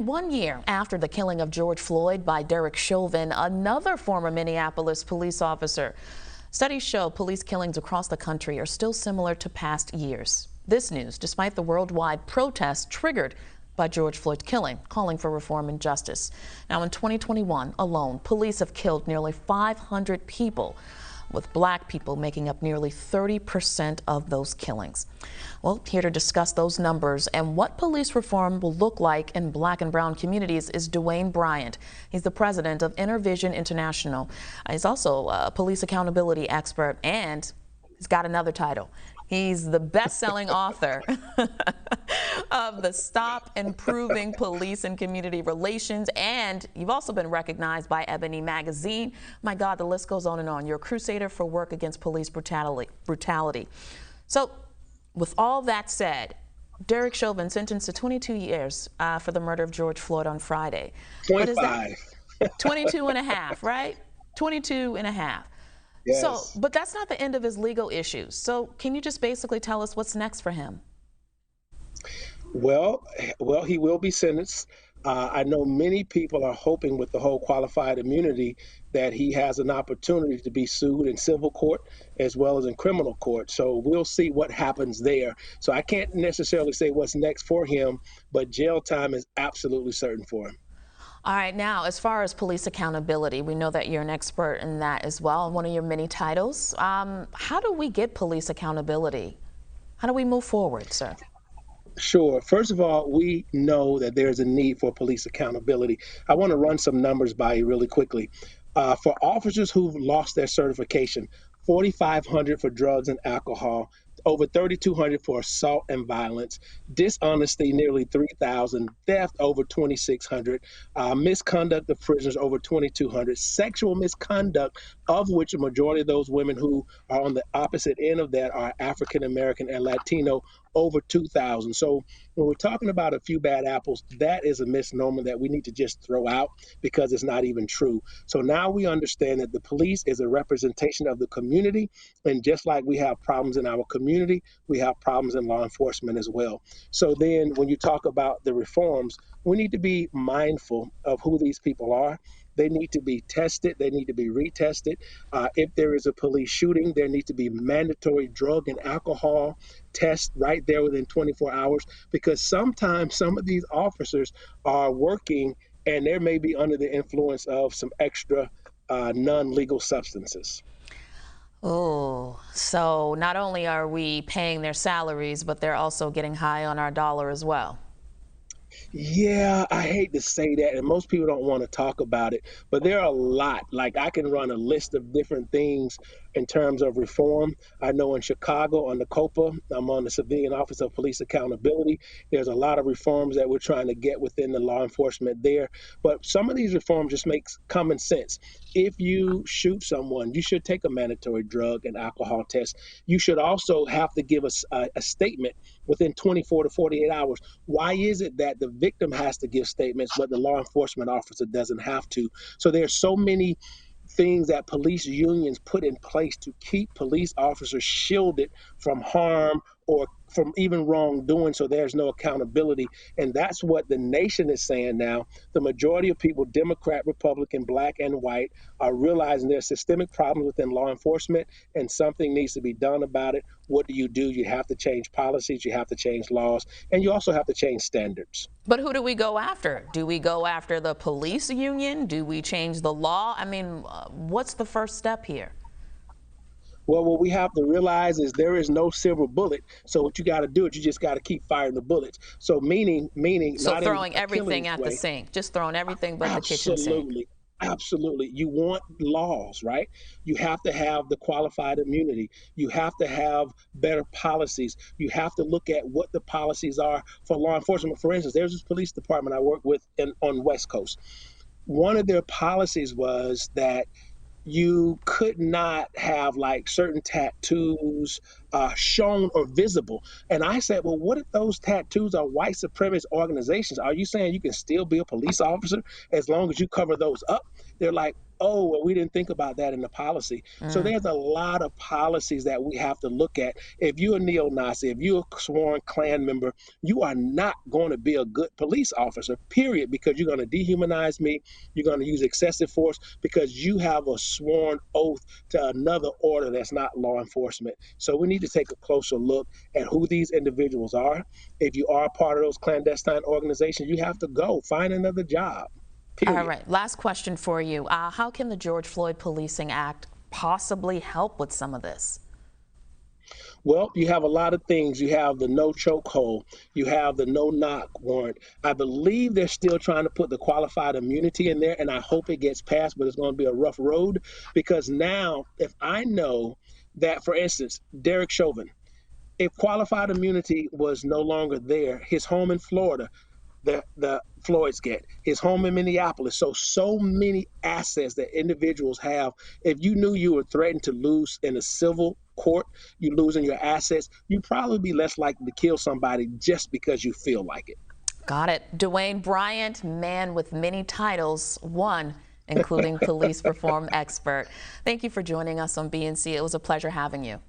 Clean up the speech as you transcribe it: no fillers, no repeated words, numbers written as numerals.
1 year after the killing of George Floyd by Derek Chauvin, another former Minneapolis police officer. Studies show police killings across the country are still similar to past years. This news, despite the worldwide protests triggered by George Floyd's killing, calling for reform and justice. Now, in 2021 alone, police have killed nearly 500 people, with black people making up nearly 30% of those killings. Well, here to discuss those numbers and what police reform will look like in black and brown communities is Dwayne Bryant. He's the president of Intervision International. He's also a police accountability expert, and he's got another title. He's the best-selling author of the Stop Improving Police and Community Relations, and you've also been recognized by Ebony Magazine. My God, the list goes on and on. You're a crusader for work against police brutality. So, with all that said, Derek Chauvin sentenced to 22 years for the murder of George Floyd on Friday. 25. What is that? 22 and a half, right? 22 and a half. Yes. So, but that's not the end of his legal issues. So can you just basically tell us what's next for him? Well, he will be sentenced. I know many people are hoping with the whole qualified immunity that he has an opportunity to be sued in civil court as well as in criminal court. So we'll see what happens there. So I can't necessarily say what's next for him, but jail time is absolutely certain for him. All right, now, as far as police accountability, we know that you're an expert in that as well, one of your many titles. How do we get police accountability? How do we move forward, sir? Sure. First of all, we know that there's a need for police accountability. I want to run some numbers by you really quickly. For officers who've lost their certification, 4,500 for drugs and alcohol, over 3,200 for assault and violence, dishonesty nearly 3,000, theft over 2,600, misconduct of prisoners over 2,200, sexual misconduct, of which a majority of those women who are on the opposite end of that are African American and Latino, over 2,000. So when we're talking about a few bad apples, that is a misnomer that we need to just throw out because it's not even true. So now we understand that the police is a representation of the community, and just like we have problems in our community, we have problems in law enforcement as well. So then when you talk about the reforms, we need to be mindful of who these people are. They need to be tested. They need to be retested. If there is a police shooting, there needs to be mandatory drug and alcohol tests right there within 24 hours, because sometimes some of these officers are working and they may be under the influence of some extra non-legal substances. Oh, so not only are we paying their salaries, but they're also getting high on our dollar as well. Yeah, I hate to say that, and most people don't want to talk about it, but there are a lot. Like, I can run a list of different things in terms of reform. I know in Chicago, on the COPA, I'm on the Civilian Office of Police Accountability. There's a lot of reforms that we're trying to get within the law enforcement there. But some of these reforms just makes common sense. If you shoot someone, you should take a mandatory drug and alcohol test. You should also have to give us a statement within 24 to 48 hours. Why is it that the victim has to give statements, but the law enforcement officer doesn't have to? So there's so many things that police unions put in place to keep police officers shielded from harm or from even wrongdoing, so there's no accountability. And that's what the nation is saying now. The majority of people, Democrat, Republican, black, and white, are realizing there's systemic problems within law enforcement and something needs to be done about it. What do? You have to change policies, you have to change laws, and you also have to change standards. But who do we go after? Do we go after the police union? Do we change the law? I mean, what's the first step here? Well, what we have to realize is there is no silver bullet. So what you got to do is you just got to keep firing the bullets. So meaning. So not throwing everything at the sink, just throwing everything but the kitchen sink. Absolutely. You want laws, right? You have to have the qualified immunity. You have to have better policies. You have to look at what the policies are for law enforcement. For instance, there's this police department I work with on West Coast. One of their policies was that you could not have like certain tattoos shown or visible. And I said, well, what if those tattoos are white supremacist organizations? Are you saying you can still be a police officer as long as you cover those up? They're like, oh, well, we didn't think about that in the policy. So there's a lot of policies that we have to look at. If you're a neo-Nazi, if you're a sworn Klan member, you are not going to be a good police officer, period, because you're going to dehumanize me. You're going to use excessive force because you have a sworn oath to another order that's not law enforcement. So we need to take a closer look at who these individuals are. If you are part of those clandestine organizations, you have to go find another job. All Period. right, last question for you. How can the George Floyd Policing Act possibly help with some of this? Well, you have a lot of things. You have the no chokehold. You have the no knock warrant. I believe they're still trying to put the qualified immunity in there, and I hope it gets passed, but it's going to be a rough road because now, if I know that, for instance, Derek Chauvin, if qualified immunity was no longer there, his home in Florida, the Floyds get, his home in Minneapolis. So many assets that individuals have. If you knew you were threatened to lose in a civil court, you losing your assets, you'd probably be less likely to kill somebody just because you feel like it. Got it. Dwayne Bryant, man with many titles, one including police reform expert. Thank you for joining us on BNC. It was a pleasure having you.